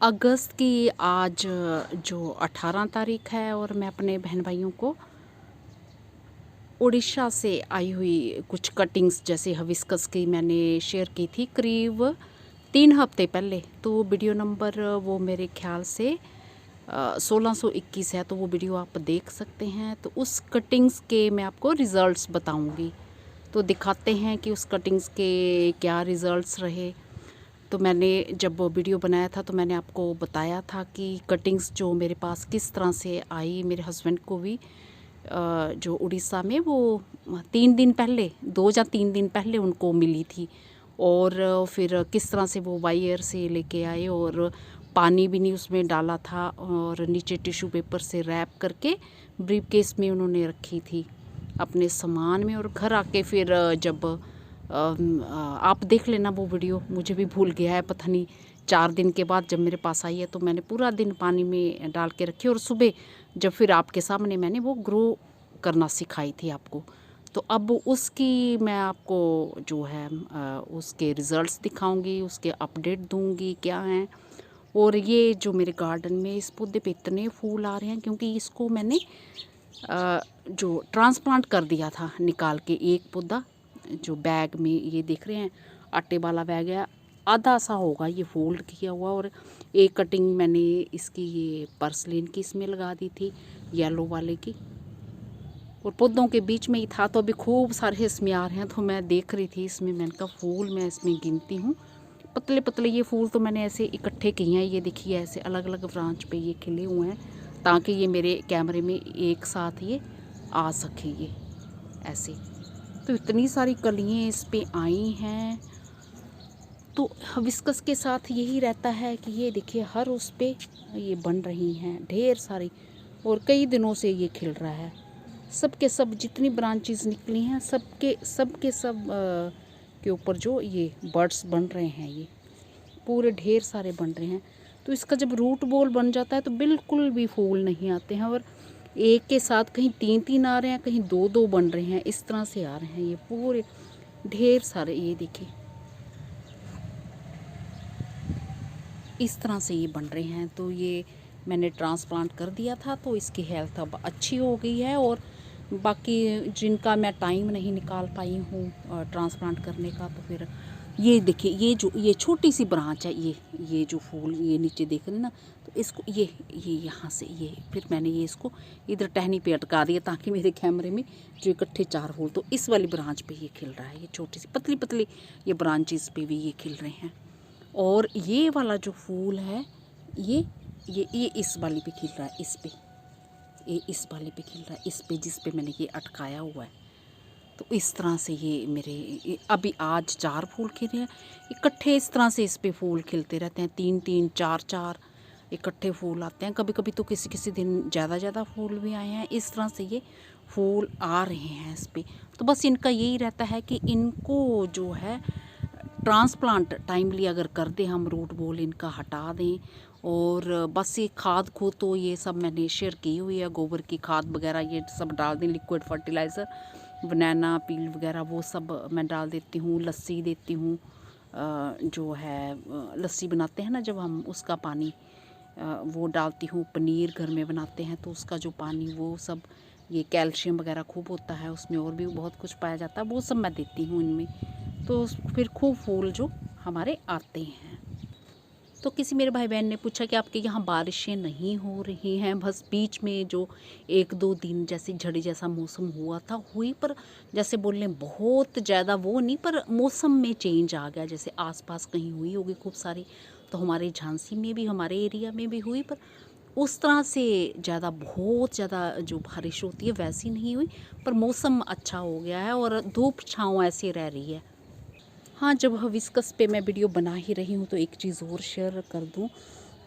अगस्त की आज जो 18 तारीख है और मैं अपने बहन भाइयों को उड़ीसा से आई हुई कुछ कटिंग्स जैसे हिबिस्कस की मैंने शेयर की थी करीब 3 हफ्ते पहले। तो वीडियो नंबर वो मेरे ख्याल से 1621 है, तो वो वीडियो आप देख सकते हैं। तो उस कटिंग्स के मैं आपको रिज़ल्ट्स बताऊंगी, तो दिखाते हैं कि उस कटिंग्स के क्या रिज़ल्ट्स रहे। तो मैंने जब वीडियो बनाया था तो मैंने आपको बताया था कि कटिंग्स जो मेरे पास किस तरह से आई। मेरे हस्बैंड को भी जो उड़ीसा में वो 3 दिन पहले 2 या 3 दिन पहले उनको मिली थी, और फिर किस तरह से वो बाई एयर से लेके आए और पानी भी नहीं उसमें डाला था और नीचे टिश्यू पेपर से रैप करके ब्रीफ केस में उन्होंने रखी थी अपने सामान में। और घर आके फिर जब आप देख लेना वो वीडियो, मुझे भी भूल गया है, पता नहीं 4 दिन के बाद जब मेरे पास आई है तो मैंने पूरा दिन पानी में डाल के रखी और सुबह जब फिर आपके सामने मैंने वो ग्रो करना सिखाई थी आपको। तो अब उसकी मैं आपको जो है उसके रिज़ल्ट्स दिखाऊंगी, उसके अपडेट दूंगी क्या हैं। और ये जो मेरे गार्डन में इस पौधे पे इतने फूल आ रहे हैं क्योंकि इसको मैंने जो ट्रांसप्लांट कर दिया था निकाल के। एक पौधा जो बैग में ये देख रहे हैं आटे वाला बैग है, आधा सा होगा ये फोल्ड किया हुआ, और एक कटिंग मैंने इसकी ये पर्सलिन की इसमें लगा दी थी येलो वाले की, और पौधों के बीच में ही था। तो अभी खूब सारे इसमें आ रहे हैं, तो मैं देख रही थी इसमें, मैंने कहा फूल मैं इसमें गिनती हूँ। पतले पतले ये फूल तो मैंने ऐसे इकट्ठे किए हैं, ये देखिए ऐसे अलग अलग ब्रांच पे ये खिले हुए हैं ताकि ये मेरे कैमरे में एक साथ ये आ सके ये ऐसे। तो इतनी सारी कलियाँ इस पे आई हैं। तो हिबिस्कस के साथ यही रहता है कि ये देखिए हर उस पे ये बन रही हैं ढेर सारी, और कई दिनों से ये खिल रहा है। सब के सब जितनी ब्रांचेस निकली हैं सबके सब के ऊपर जो ये बर्ड्स बन रहे हैं ये पूरे ढेर सारे बन रहे हैं। तो इसका जब रूट बॉल बन जाता है तो बिल्कुल भी फूल नहीं आते हैं, और एक के साथ कहीं 3-3 आ रहे हैं, कहीं 2-2 बन रहे हैं, इस तरह से आ रहे हैं ये पूरे ढेर सारे। ये देखिए इस तरह से ये बन रहे हैं। तो ये मैंने ट्रांसप्लांट कर दिया था तो इसकी हेल्थ अब अच्छी हो गई है। और बाकी जिनका मैं टाइम नहीं निकाल पाई हूँ ट्रांसप्लांट करने का, तो फिर ये देखिए ये छोटी सी ब्रांच है, ये जो फूल ये नीचे देख रहे हैं ना, तो इसको ये यहाँ से ये फिर मैंने ये इसको इधर टहनी पे अटका दिया ताकि मेरे कैमरे में जो इकट्ठे 4 फूल, तो इस वाली ब्रांच पे ये खिल रहा है। ये छोटी सी पतली पतली ये ब्रांचेस पे भी ये खिल रहे हैं। और ये वाला जो फूल है ये इस वाली पे खिल रहा है, इस पे ये इस वाले पे खिल रहा है, इस पे जिस पे मैंने ये अटकाया हुआ है। तो इस तरह से ये मेरे अभी आज 4 फूल खिले हैं इकट्ठे। इस तरह से इस पे फूल खिलते रहते हैं, 3-3 4-4 इकट्ठे फूल आते हैं। कभी कभी तो किसी किसी दिन ज़्यादा फूल भी आए हैं। इस तरह से ये फूल आ रहे हैं इस पे। तो बस इनका यही रहता है कि इनको जो है ट्रांसप्लांट टाइमली अगर कर दें हम, रूट बॉल इनका हटा दें। और बस ये खाद को तो ये सब मैंने शेयर की हुई है, गोबर की खाद वगैरह ये सब डाल दें, लिक्विड फर्टिलाइज़र बनाना पील वगैरह वो सब मैं डाल देती हूँ। लस्सी देती हूँ, जो है लस्सी बनाते हैं ना जब हम, उसका पानी वो डालती हूँ। पनीर घर में बनाते हैं तो उसका जो पानी वो सब, ये कैल्शियम वगैरह खूब होता है उसमें, और भी बहुत कुछ पाया जाता है, वो सब मैं देती हूँ इनमें। तो फिर खूब फूल जो हमारे आते हैं। तो किसी मेरे भाई बहन ने पूछा कि आपके यहाँ बारिशें नहीं हो रही हैं। बस बीच में जो 1-2 दिन जैसे झड़ी जैसा मौसम हुआ था हुई, पर जैसे बोल लें बहुत ज़्यादा वो नहीं, पर मौसम में चेंज आ गया। जैसे आसपास कहीं हुई होगी खूब सारी, तो हमारे झांसी में भी हमारे एरिया में भी हुई, पर उस तरह से ज़्यादा बहुत ज़्यादा जो बारिश होती है वैसी नहीं हुई। पर मौसम अच्छा हो गया है और धूप छाँव ऐसी रह रही है। हाँ, जब हिबिस्कस पे मैं वीडियो बना ही रही हूँ तो एक चीज़ और शेयर कर दूँ।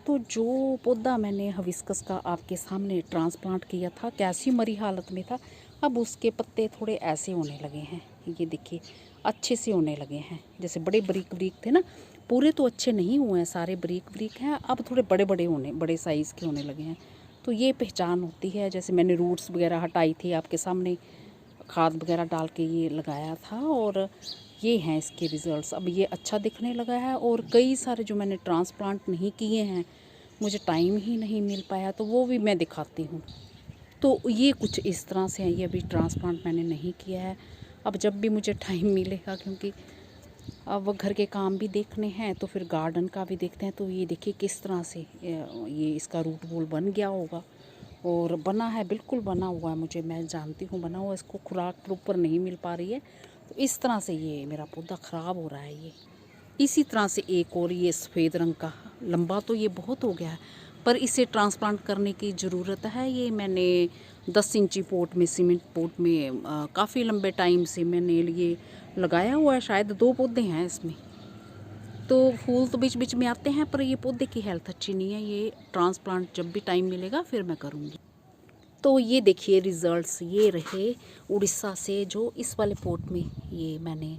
तो जो पौधा मैंने हिबिस्कस का आपके सामने ट्रांसप्लांट किया था कैसी मरी हालत में था, अब उसके पत्ते थोड़े ऐसे होने लगे हैं। ये देखिए अच्छे से होने लगे हैं, जैसे बड़े बारीक बारीक थे ना, पूरे तो अच्छे नहीं हुए हैं, सारे बारीक बारीक हैं, अब थोड़े बड़े साइज़ के होने लगे हैं। तो ये पहचान होती है। जैसे मैंने रूट्स वगैरह हटाई थी आपके सामने, खाद वगैरह डाल के ये लगाया था, और ये हैं इसके रिज़ल्ट्स। अब ये अच्छा दिखने लगा है, और कई सारे जो मैंने ट्रांसप्लांट नहीं किए हैं, मुझे टाइम ही नहीं मिल पाया, तो वो भी मैं दिखाती हूँ। तो ये कुछ इस तरह से हैं। ये अभी ट्रांसप्लांट मैंने नहीं किया है, अब जब भी मुझे टाइम मिलेगा, क्योंकि अब वो घर के काम भी देखने हैं, तो फिर गार्डन का भी देखते हैं। तो ये देखिए किस तरह से ये इसका रूट बॉल बन गया होगा, और बना है, बिल्कुल बना हुआ है, मैं जानती हूँ बना हुआ। इसको खुराक प्रॉपर नहीं मिल पा रही है, तो इस तरह से ये मेरा पौधा ख़राब हो रहा है। ये इसी तरह से एक और ये सफ़ेद रंग का, लंबा तो ये बहुत हो गया है, पर इसे ट्रांसप्लांट करने की ज़रूरत है। ये मैंने 10 इंची पोट में, सीमेंट पोट में काफ़ी लंबे टाइम से मैंने ये लगाया हुआ है। शायद 2 पौधे हैं इसमें, तो फूल तो बीच बीच में आते हैं, पर ये पौधे की हेल्थ अच्छी नहीं है। ये ट्रांसप्लांट जब भी टाइम मिलेगा फिर मैं करूँगी। तो ये देखिए रिज़ल्ट्स ये रहे उड़ीसा से, जो इस वाले पोट में ये मैंने,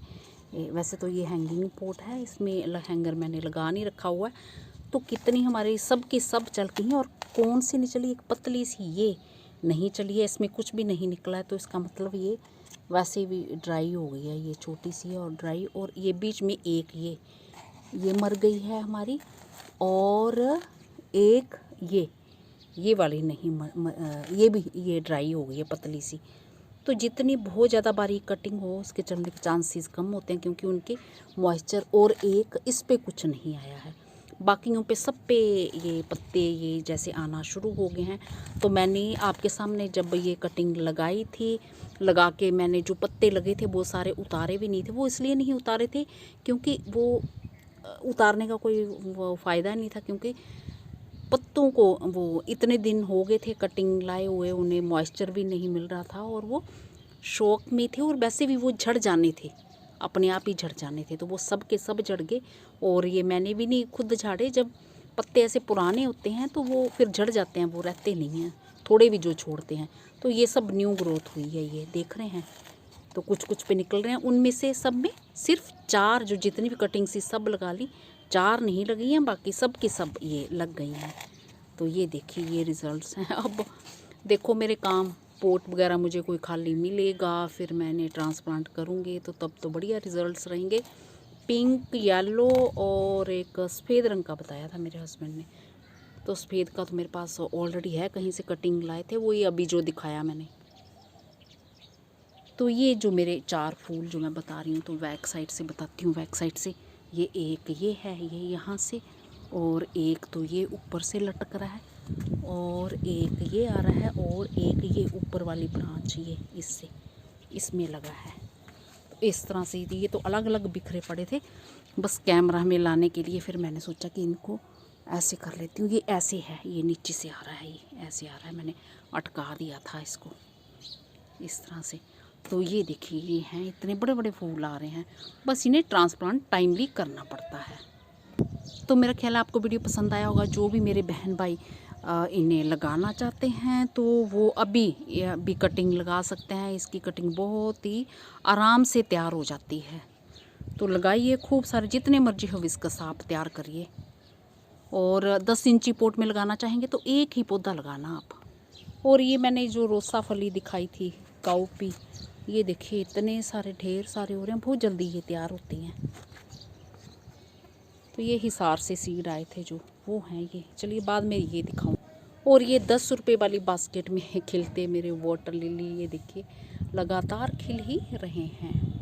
वैसे तो ये हैंगिंग पोट है, इसमें हैंगर मैंने लगा नहीं रखा हुआ है। तो कितनी हमारी सब की सब चल गई हैं, और कौन सी नहीं चली, एक पतली सी ये नहीं चली है, इसमें कुछ भी नहीं निकला है। तो इसका मतलब ये वैसे भी ड्राई हो गई है, ये छोटी सी है और ड्राई। और ये बीच में एक ये मर गई है हमारी, और एक ये वाली नहीं ये भी ये ड्राई हो गई है, पतली सी। तो जितनी बहुत ज़्यादा बारीक कटिंग हो, उसके चलने के चांसेस कम होते हैं, क्योंकि उनके मॉइस्चर। और एक इस पे कुछ नहीं आया है, बाकियों पे सब पे ये पत्ते ये जैसे आना शुरू हो गए हैं। तो मैंने आपके सामने जब ये कटिंग लगाई थी, लगा के मैंने जो पत्ते लगे थे वो सारे उतारे भी नहीं थे। वो इसलिए नहीं उतारे थे क्योंकि वो उतारने का कोई वो फ़ायदा नहीं था, क्योंकि पत्तों को वो इतने दिन हो गए थे कटिंग लाए हुए, उन्हें मॉइस्चर भी नहीं मिल रहा था, और वो शौक में थे, और वैसे भी वो झड़ जाने थे, अपने आप ही झड़ जाने थे। तो वो सब के सब झड़ गए, और ये मैंने भी नहीं खुद झाड़े। जब पत्ते ऐसे पुराने होते हैं तो वो फिर झड़ जाते हैं, वो रहते नहीं हैं, थोड़े भी जो छोड़ते हैं। तो ये सब न्यू ग्रोथ हुई है, ये देख रहे हैं। तो कुछ कुछ पे निकल रहे हैं, उनमें से सब में सिर्फ 4 जो जितनी भी कटिंग सी सब लगा ली, 4 नहीं लगी हैं, बाकी सब की सब ये लग गई हैं। तो ये देखिए ये रिज़ल्ट्स हैं। अब देखो मेरे काम, पोट वगैरह मुझे कोई खाली मिलेगा, फिर मैंने ट्रांसप्लांट करूँगी, तो तब तो बढ़िया रिज़ल्ट्स रहेंगे। पिंक, येलो और एक सफ़ेद रंग का बताया था मेरे हस्बैंड ने। तो सफ़ेद का तो मेरे पास ऑलरेडी है, कहीं से कटिंग लाए थे, वो ये अभी जो दिखाया मैंने। तो ये जो मेरे 4 फूल जो मैं बता रही हूँ, तो बैक साइड से बताती हूँ। बैक साइड से ये एक ये है, ये यहाँ से, और एक तो ये ऊपर से लटक रहा है, और एक ये आ रहा है, और एक ये ऊपर वाली ब्रांच ये इसमें लगा है। तो इस तरह से ये तो अलग अलग बिखरे पड़े थे, बस कैमरा में लाने के लिए फिर मैंने सोचा कि इनको ऐसे कर लेती हूँ। ये ऐसे है, ये नीचे से आ रहा है, ये ऐसे आ रहा है, मैंने अटका दिया था इसको इस तरह से। तो ये देखिए ये हैं, इतने बड़े बड़े फूल आ रहे हैं, बस इन्हें ट्रांसप्लांट टाइमली करना पड़ता है। तो मेरा ख्याल है आपको वीडियो पसंद आया होगा। जो भी मेरे बहन भाई इन्हें लगाना चाहते हैं, तो वो अभी कटिंग लगा सकते हैं। इसकी कटिंग बहुत ही आराम से तैयार हो जाती है। तो लगाइए खूब सारे, जितने मर्जी हो विस्कस आप तैयार करिए। और 10 इंची पोट में लगाना चाहेंगे तो एक ही पौधा लगाना आप। और ये मैंने जो रोसा फली दिखाई थी काउपी, ये देखिए इतने सारे ढेर सारे हो रहे हैं, बहुत जल्दी ये तैयार होती हैं। तो ये हिसार से सीड आए थे जो, वो हैं ये। चलिए बाद में ये दिखाऊं। और ये 10 रुपये वाली बास्केट में खिलते मेरे वाटर लिली, ये देखिए लगातार खिल ही रहे हैं।